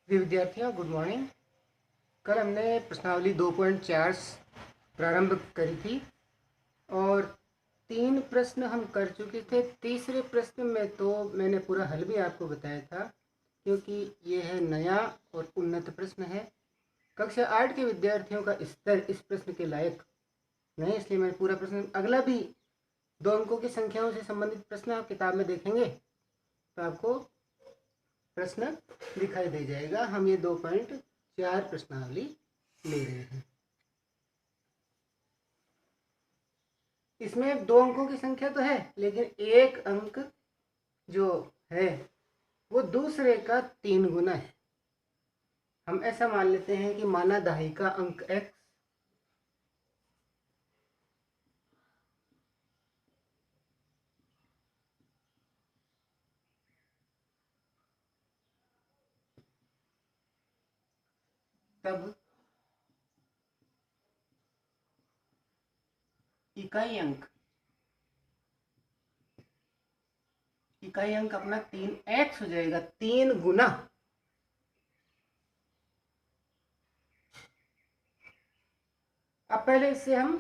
विद्यार्थियों good morning. कल हमने प्रश्नावली 2.4 प्रारंभ करी थी और 3 प्रश्न हम कर चुके थे। तीसरे प्रश्न में तो मैंने पूरा हल भी आपको बताया था, क्योंकि ये है नया और उन्नत प्रश्न है। कक्षा 8 के विद्यार्थियों का स्तर इस प्रश्न के लायक नहीं, इसलिए मैंने पूरा प्रश्न, अगला भी 2 अंकों की संख्याओं से संबंधित प्रश्न आप किताब में देखेंगे तो आपको प्रश्न दिखाई दे जाएगा। हम ये 2.4 प्रश्नावली ले रहे हैं। इसमें 2 अंकों की संख्या तो है, लेकिन एक अंक जो है वो दूसरे का 3 गुना है। हम ऐसा मान लेते हैं कि माना दहाई का अंक x तब इकाई अंक अपना 3x हो जाएगा, 3 गुना। अब पहले इससे हम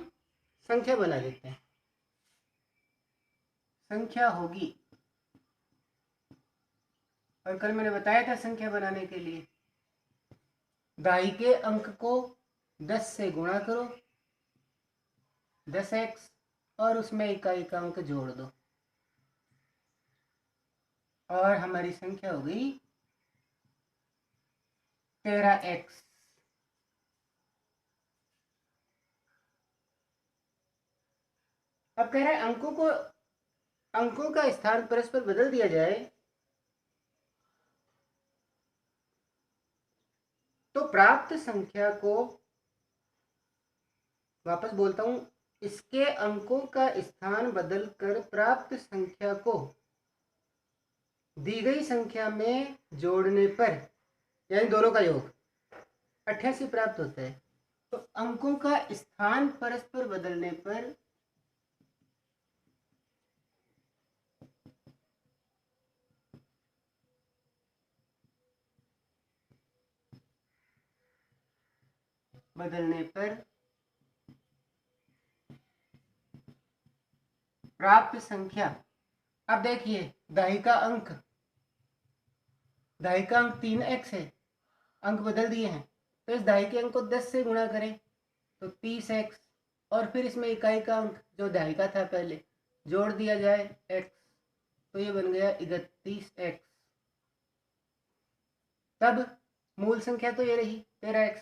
संख्या बना लेते हैं। संख्या होगी, और कल मैंने बताया था संख्या बनाने के लिए दहाई के अंक को 10 से गुणा करो, 10x, और उसमें इकाई का अंक जोड़ दो, और हमारी संख्या हो गई 13x। अब कह रहे हैं अंकों का स्थान परस्पर बदल दिया जाए तो प्राप्त संख्या को, वापस बोलता हूं, इसके अंकों का स्थान बदलकर प्राप्त संख्या को दी गई संख्या में जोड़ने पर, यानी दोनों का योग 88 प्राप्त होता है। तो अंकों का स्थान परस्पर बदलने पर प्राप्त संख्या, अब देखिए दहाई का अंक 3x है, अंक बदल दिए हैं, तो इस दहाई के अंक को 10 से गुणा करें तो 30x, और फिर इसमें इकाई का अंक जो दहाई का था पहले जोड़ दिया जाए x, तो ये बन गया 31x। तब मूल संख्या तो ये रही 13x,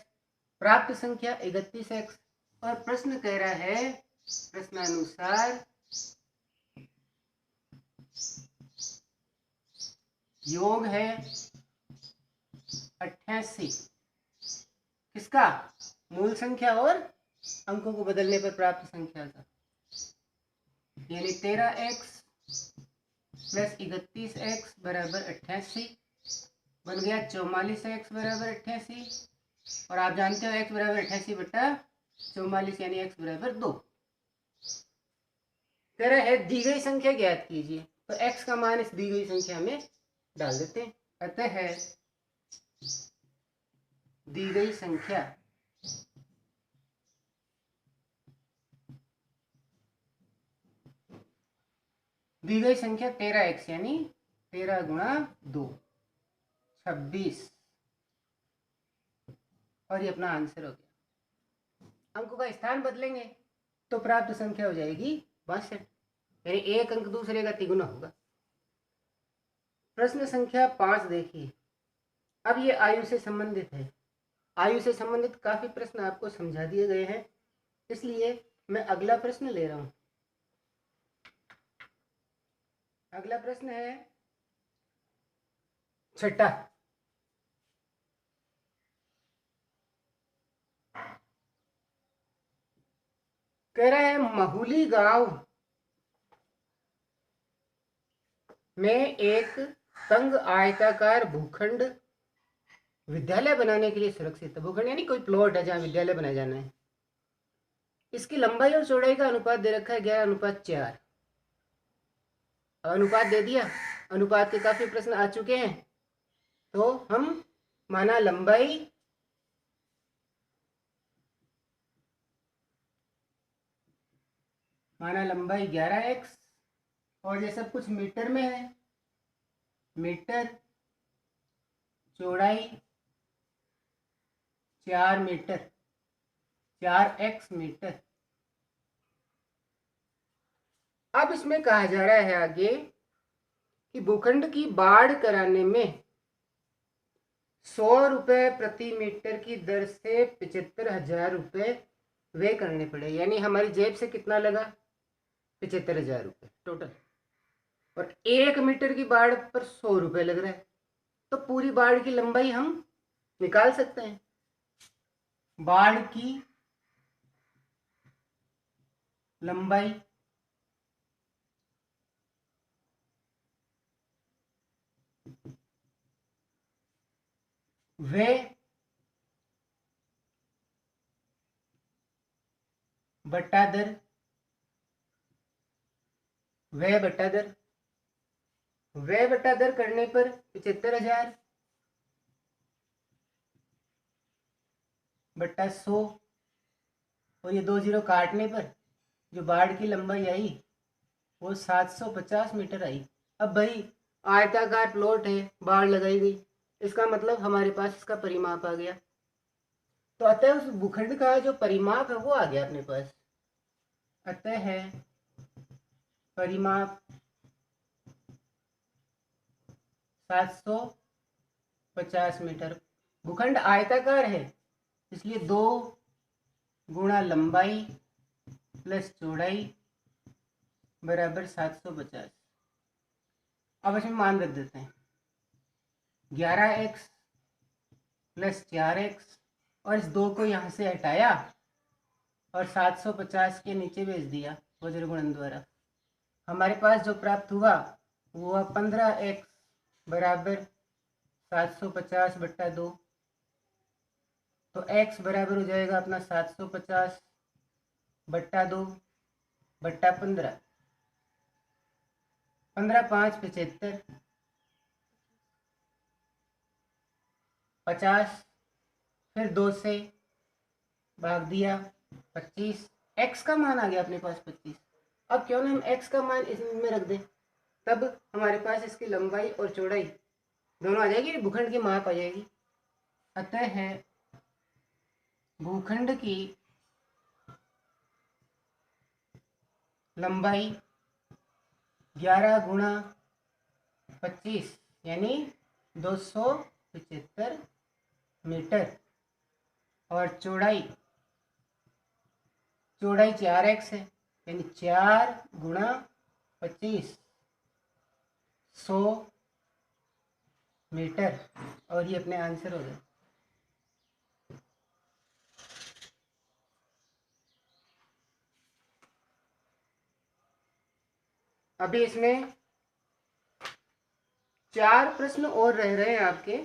प्राप्त संख्या 31x, और प्रश्न कह रहा है प्रश्नानुसार योग है 88 किसका, मूल संख्या और अंकों को बदलने पर प्राप्त संख्या का, यानी 13x प्लस 31x बराबर 88, बन गया 44x बराबर 88, और आप जानते हो x बराबर 88 बटा 44, यानी x बराबर 2। कह रहा है दी गई संख्या ज्ञात कीजिए, तो x का मान इस दी गई संख्या में डाल देते हैं। अतः दी गई संख्या दी गई संख्या 13x, यानी 13 गुणा 2 26, और ये अपना आंसर हो गया। अंकों का स्थान बदलेंगे तो प्राप्त संख्या हो जाएगी 62, यानी एक अंक दूसरे का तिगुना होगा। प्रश्न संख्या 5 देखिए। अब ये आयु से संबंधित है। आयु से संबंधित काफी प्रश्न आपको समझा दिए गए हैं, इसलिए मैं अगला प्रश्न ले रहा हूं। अगला प्रश्न है 6, कह रहा है महुली गांव में एक तंग आयताकार भूखंड विद्यालय बनाने के लिए सुरक्षित है। भूखंड यानी कोई प्लॉट है जहां विद्यालय बनाया जाना है। इसकी लंबाई और चौड़ाई का अनुपात दे रखा है 11:4। अनुपात दे दिया, अनुपात के काफी प्रश्न आ चुके हैं, तो हम माना लंबाई माना लंबाई 11x और ये सब कुछ मीटर में है। मीटर, चौड़ाई 4 मीटर, 4x मीटर। अब इसमें कहा जा रहा है आगे कि भूखंड की बाढ़ कराने में 100 रुपये प्रति मीटर की दर से 75,000 रुपये वे करने पड़े। यानी हमारी जेब से कितना लगा? 75,000 रुपये टोटल। और 1 मीटर की बाढ़ पर 100 रुपये लग रहा है, तो पूरी बाढ़ की लंबाई हम निकाल सकते हैं। बाढ़ की लंबाई वे बटा दर, वे बटा दर, वे बटा दर करने पर 75,000 बटा 100 और ये 2 जीरो काटने पर जो बाढ़ की लंबाई आई वो 750 मीटर आई। अब भाई आयताकार प्लॉट है, बाढ़ लगाई गई, इसका मतलब हमारे पास इसका परिमाप आ गया। तो अतः उस भूखंड का जो परिमाप है वो आ गया अपने पास। अतः है परिमाप 750 मीटर। भूखंड आयताकार है इसलिए 2 गुणा लंबाई प्लस चौड़ाई बराबर 750। अब इसमें मान रख देते हैं 11x प्लस 4x और इस 2 को यहाँ से हटाया और 750 के नीचे भेज दिया वज्र गुणन द्वारा। हमारे पास जो प्राप्त हुआ वो हुआ 15x बराबर 750 बट्टा 2। तो x बराबर हो जाएगा अपना 750 बट्टा 2 बट्टा 15। 15 5 75, 50 फिर 2 से भाग दिया 25। x का मान आ गया अपने पास 25। अब क्यों ना हम x का मान इसमें रख दें, तब हमारे पास इसकी लंबाई और चौड़ाई दोनों आ जाएगी, भूखंड की माप आ जाएगी। अतः है भूखंड की लंबाई 11 गुणा 25 यानी 275 मीटर और चौड़ाई 4x है यानी 4 गुणा 25 100 मीटर और ये अपने आंसर हो गए। अभी इसमें 4 प्रश्न और रह रहे हैं आपके,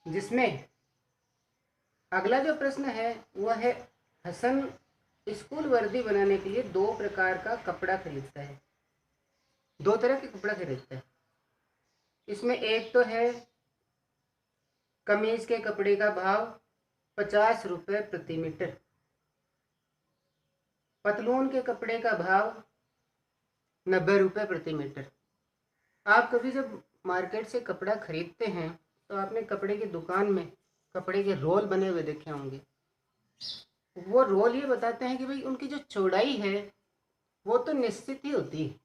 जिसमें अगला जो प्रश्न है वह है हसन स्कूल वर्दी बनाने के लिए 2 प्रकार का कपड़ा खरीदता है। 2 तरह के कपड़ा खरीदता है। इसमें एक तो है कमीज के कपड़े का भाव 50 रुपये प्रति मीटर, पतलून के कपड़े का भाव 90 रुपये प्रति मीटर। आप कभी जब मार्केट से कपड़ा खरीदते हैं तो आपने कपड़े की दुकान में कपड़े के रोल बने हुए देखे होंगे। वो रोल ये बताते हैं कि भाई उनकी जो चौड़ाई है वो तो निश्चित ही होती है।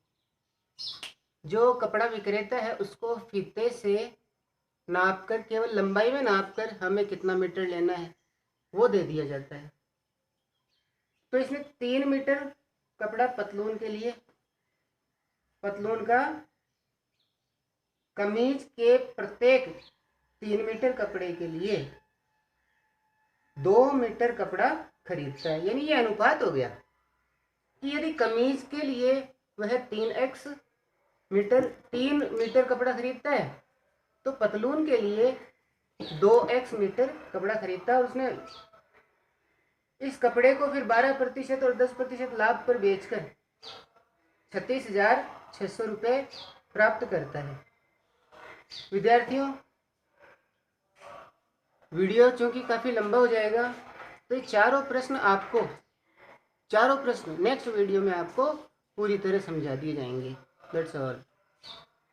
जो कपड़ा विक्रेता है उसको फीते से नाप कर, केवल लंबाई में नाप कर हमें कितना मीटर लेना है वो दे दिया जाता है। तो इसमें 3 मीटर कपड़ा पतलून के लिए, पतलून का कमीज के प्रत्येक 3 मीटर कपड़े के लिए 2 मीटर कपड़ा खरीदता है। यानी ये अनुपात हो गया कि यदि कमीज के लिए वह 3 मीटर कपड़ा खरीदता है तो पतलून के लिए 2x मीटर कपड़ा खरीदता है। और उसने इस कपड़े को फिर 12% और 10% लाभ पर बेचकर 36,600 रुपये प्राप्त करता है। विद्यार्थियों, वीडियो चूँकि काफ़ी लंबा हो जाएगा, तो ये चारों प्रश्न नेक्स्ट वीडियो में आपको पूरी तरह समझा दिए जाएंगे। That's all.